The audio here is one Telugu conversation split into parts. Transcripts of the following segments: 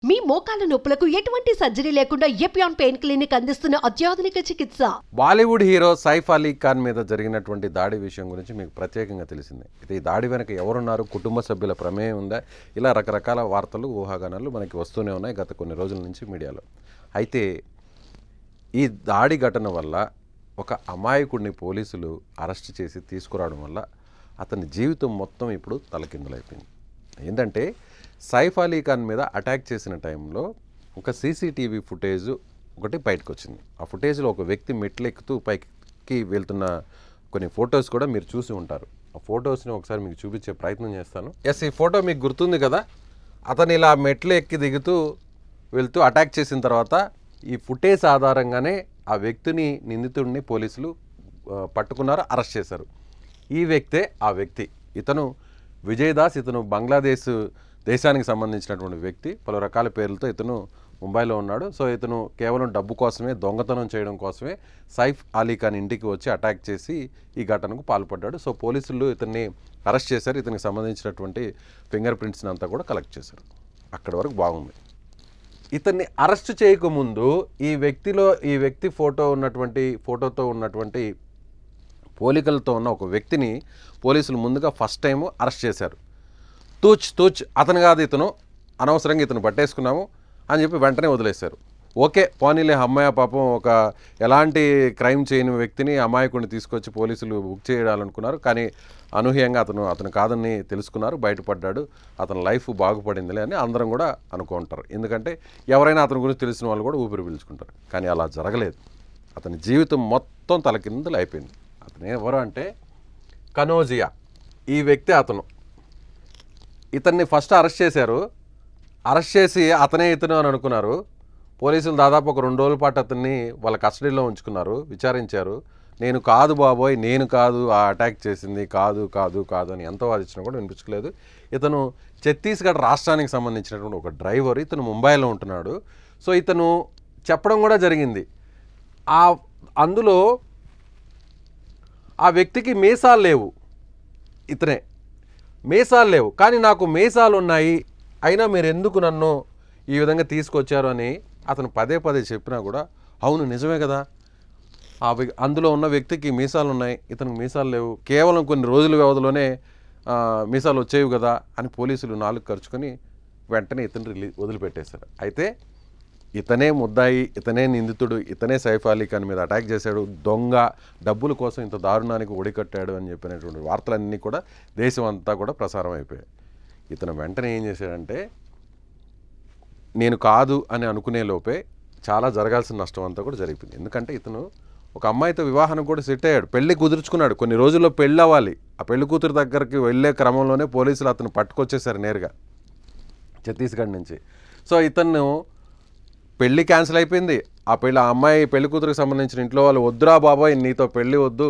మీ మోకాల నొప్పులకు ఎటువంటి సర్జరీ లేకుండా ఎపియాన్ పెయిన్ క్లినిక్ అందిస్తున్న అత్యాధునిక చికిత్స. బాలీవుడ్ హీరో సైఫ్ అలీ ఖాన్ మీద జరిగినటువంటి దాడి విషయం గురించి మీకు ప్రత్యేకంగా తెలిసిందే. అయితే ఈ దాడి వెనక ఎవరున్నారు, కుటుంబ సభ్యుల ప్రమేయం ఉందా, ఇలా రకరకాల వార్తలు, ఊహాగానాలు మనకి వస్తూనే ఉన్నాయి గత కొన్ని రోజుల నుంచి మీడియాలో. అయితే ఈ దాడి ఘటన వల్ల ఒక అమాయకుడిని పోలీసులు అరెస్ట్ చేసి తీసుకురావడం వల్ల అతని జీవితం మొత్తం ఇప్పుడు తలకిందులైపోయింది. ఏంటంటే సైఫ్ అలీ ఖాన్ మీద అటాక్ చేసిన టైంలో ఒక సీసీటీవీ ఫుటేజ్ ఒకటి బయటకు వచ్చింది. ఆ ఫుటేజ్లో ఒక వ్యక్తి మెట్లు ఎక్కుతూ పైకి వెళ్తున్న కొన్ని ఫొటోస్ కూడా మీరు చూసి ఉంటారు. ఆ ఫొటోస్ని ఒకసారి మీకు చూపించే ప్రయత్నం చేస్తాను. ఈ ఫోటో మీకు గుర్తుంది కదా, అతను ఇలా మెట్లు ఎక్కి దిగుతూ వెళ్తూ అటాక్ చేసిన తర్వాత ఈ ఫుటేజ్ ఆధారంగానే ఆ వ్యక్తిని, నిందితుడిని పోలీసులు పట్టుకున్నారు, అరెస్ట్ చేశారు. ఈ వ్యక్తే ఆ వ్యక్తి. ఇతను విజయ్ దాస్. ఇతను బంగ్లాదేశ్ దేశానికి సంబంధించినటువంటి వ్యక్తి. పలు రకాల పేర్లతో ఇతను ముంబైలో ఉన్నాడు. సో ఇతను కేవలం డబ్బు కోసమే, దొంగతనం చేయడం కోసమే సైఫ్ అలీ ఖాన్ ఇంటికి వచ్చి అటాక్ చేసి ఈ ఘటనకు పాల్పడ్డాడు. సో పోలీసులు ఇతన్ని అరెస్ట్ చేశారు. ఇతనికి సంబంధించినటువంటి ఫింగర్ ప్రింట్స్ని అంతా కూడా కలెక్ట్ చేశారు. అక్కడి వరకు బాగుంది. ఇతన్ని అరెస్ట్ చేయకముందు ఈ వ్యక్తి ఫోటోతో ఉన్నటువంటి పోలికలతో ఉన్న ఒక వ్యక్తిని పోలీసులు ముందుగా ఫస్ట్ టైం అరెస్ట్ చేశారు. తూచ్ అతను కాదు, ఇతను అనవసరంగా ఇతను పట్టేసుకున్నాము అని చెప్పి వెంటనే వదిలేశారు. ఓకే, పోనీలే అమ్మాయి పాపం ఒక ఎలాంటి క్రైమ్ చేయని వ్యక్తిని, అమాయకుడిని తీసుకొచ్చి పోలీసులు బుక్ చేయాలనుకున్నారు. కానీ అనూహ్యంగా అతను కాదని తెలుసుకున్నారు, బయటపడ్డాడు, అతని లైఫ్ బాగుపడిందిలే అని అందరం కూడా అనుకుంటారు. ఎందుకంటే ఎవరైనా అతని గురించి తెలిసిన వాళ్ళు కూడా ఊపిరి పీల్చుకుంటారు. కానీ అలా జరగలేదు. అతని జీవితం మొత్తం తలకిందులు అయిపోయింది. అతను ఎవరు అంటే కనోజియా. ఈ వ్యక్తి అతను. ఇతన్ని ఫస్ట్ అరెస్ట్ చేశారు. అరెస్ట్ చేసి అతనే ఇతను అని అనుకున్నారు. పోలీసులు దాదాపు ఒక 2 రోజుల పాటు అతన్ని వాళ్ళ కస్టడీలో ఉంచుకున్నారు, విచారించారు. నేను కాదు బాబోయ్, నేను కాదు ఆ అటాక్ చేసింది, కాదు అని ఎంతో వాదించినా కూడా వినిపించలేదు. ఇతను ఛత్తీస్గఢ్ రాష్ట్రానికి సంబంధించినటువంటి ఒక డ్రైవర్. ఇతను ముంబైలో ఉంటున్నాడు. సో ఇతను చెప్పడం కూడా జరిగింది. అందులో ఆ వ్యక్తికి మీసాలు లేవు, ఇతనే మీసాలు లేవు, కానీ నాకు మీసాలు ఉన్నాయి, అయినా మీరు ఎందుకు నన్ను ఈ విధంగా తీసుకొచ్చారు అని అతను పదే చెప్పినా కూడా అవును నిజమే కదా, అందులో ఉన్న వ్యక్తికి మీసాలు ఉన్నాయి, ఇతనికి మీసాలు లేవు, కేవలం కొన్ని రోజుల వ్యవధిలోనే మీసాలు వచ్చేవి కదా అని పోలీసులు నాలుగు ఖర్చుకొని వెంటనే ఇతను వదిలిపెట్టేశారు. అయితే ఇతనే ముద్దాయి, ఇతనే నిందితుడు, ఇతనే సైఫ్ అలీ ఖాన్ మీద అటాక్ చేశాడు, దొంగ, డబ్బుల కోసం ఇంత దారుణానికి ఒడికట్టాడు అని చెప్పినటువంటి వార్తలన్నీ కూడా దేశం అంతా కూడా ప్రసారం అయిపోయాయి. ఇతను వెంటనే ఏం చేశాడంటే, నేను కాదు అని అనుకునే లోపే చాలా జరగాల్సిన నష్టం అంతా కూడా జరిగిపోయింది. ఎందుకంటే ఇతను ఒక అమ్మాయితో వివాహానికి కూడా సెట్ అయ్యాడు, పెళ్లి కుదుర్చుకున్నాడు. కొన్ని రోజుల్లో పెళ్ళి అవ్వాలి. ఆ పెళ్లి కూతురు దగ్గరికి వెళ్ళే క్రమంలోనే పోలీసులు అతను పట్టుకొచ్చేసారు నేరుగా ఛత్తీస్గఢ్ నుంచి. సో ఇతను పెళ్ళి క్యాన్సిల్ అయిపోయింది. ఆ అమ్మాయి పెళ్లి కూతురికి సంబంధించిన ఇంట్లో వాళ్ళు, వద్దురా బాబాయ్ నీతో పెళ్ళి వద్దు,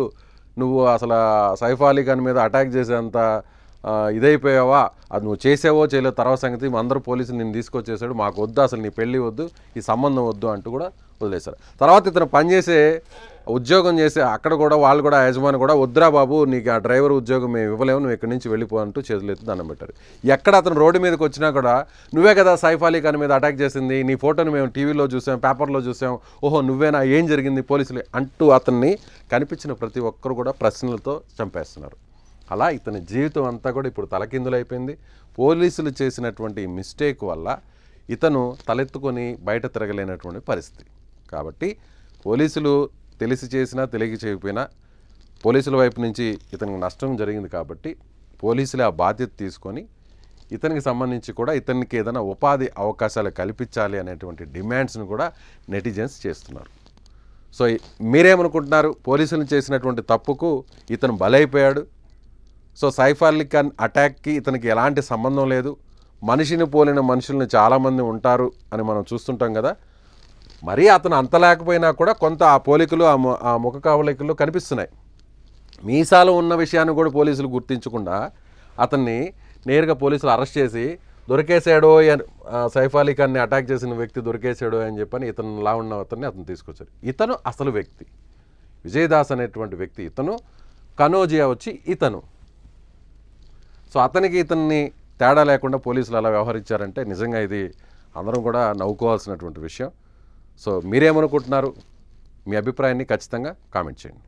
నువ్వు అసలు సైఫ్ అలీ ఖాన్ మీద అటాక్ చేసేంత ఇదైపోయావా, అది నువ్వు చేసావో చేయలేవు తర్వాత సంగతి, అందరూ పోలీసులు నేను తీసుకొచ్చేసాడు, మాకు వద్దు, అసలు నీ పెళ్ళి వద్దు, ఈ సంబంధం వద్దు అంటూ కూడా వదిలేశారు. తర్వాత ఇతను పనిచేసే ఉద్యోగం చేసే అక్కడ కూడా వాళ్ళు కూడా యజమాని కూడా, వద్దురా బాబు నీకు ఆ డ్రైవర్ ఉద్యోగం మేము ఇవ్వలేము, నువ్వు ఇక్కడి నుంచి వెళ్ళిపో అంటూ చేతులెత్తి దండం పెట్టారు. ఎక్కడ అతను రోడ్డు మీదకి వచ్చినా కూడా, నువ్వే కదా సైఫ్ అలీ ఖాన్ మీద అటాక్ చేసింది, నీ ఫోటోని మేము టీవీలో చూసాం, పేపర్లో చూసాం, ఓహో నువ్వేనా, ఏం జరిగింది పోలీసులు అంటూ అతన్ని కనిపించిన ప్రతి ఒక్కరు కూడా ప్రశ్నలతో చంపేస్తున్నారు. అలా ఇతని జీవితం అంతా కూడా ఇప్పుడు తలకిందులైపోయింది. పోలీసులు చేసినటువంటి మిస్టేక్ వల్ల ఇతను తలెత్తుకొని బయట తిరగలేనటువంటి పరిస్థితి. కాబట్టి పోలీసులు తెలిసి చేసినా తెలియక చేయకపోయినా పోలీసుల వైపు నుంచి ఇతనికి నష్టం జరిగింది. కాబట్టి పోలీసులే ఆ బాధ్యత తీసుకొని ఇతనికి సంబంధించి కూడా ఇతనికి ఏదైనా ఉపాధి అవకాశాలు కల్పించాలి అనేటువంటి డిమాండ్స్ను కూడా నెటిజన్స్ చేస్తున్నారు. సో మీరేమనుకుంటున్నారు? పోలీసులు చేసినటువంటి తప్పుకు ఇతను బలైపోయాడు. సో సైఫ్ అలీ ఖాన్ అటాక్కి ఇతనికి ఎలాంటి సంబంధం లేదు, మనిషిని పోలిన మనుషుల్ని చాలామంది ఉంటారు అని మనం చూస్తుంటాం కదా. మరీ అతను అంత లేకపోయినా కూడా కొంత ఆ పోలికలు, ఆ ముఖ కవలికలు కనిపిస్తున్నాయి. మీసాలు ఉన్న విషయాన్ని కూడా పోలీసులు గుర్తించకుండా అతన్ని నేరుగా పోలీసులు అరెస్ట్ చేసి దొరికేశాడో, సైఫ్ అలీ ఖాన్ని అటాక్ చేసిన వ్యక్తి దొరికేశాడో అని చెప్పని ఇతను ఉన్న అతను తీసుకొచ్చారు. ఇతను అసలు వ్యక్తి విజయ్ దాస్ అనేటువంటి వ్యక్తి. ఇతను కనోజియా వచ్చి ఇతను. సో అతనికి ఇతన్ని తేడా లేకుండా పోలీసులు అలా వ్యవహరించారంటే నిజంగా ఇది అందరం కూడా నవ్వుకోవాల్సినటువంటి విషయం. సో మీరేమనుకుంటున్నారు? మీ అభిప్రాయాన్ని ఖచ్చితంగా కామెంట్ చేయండి.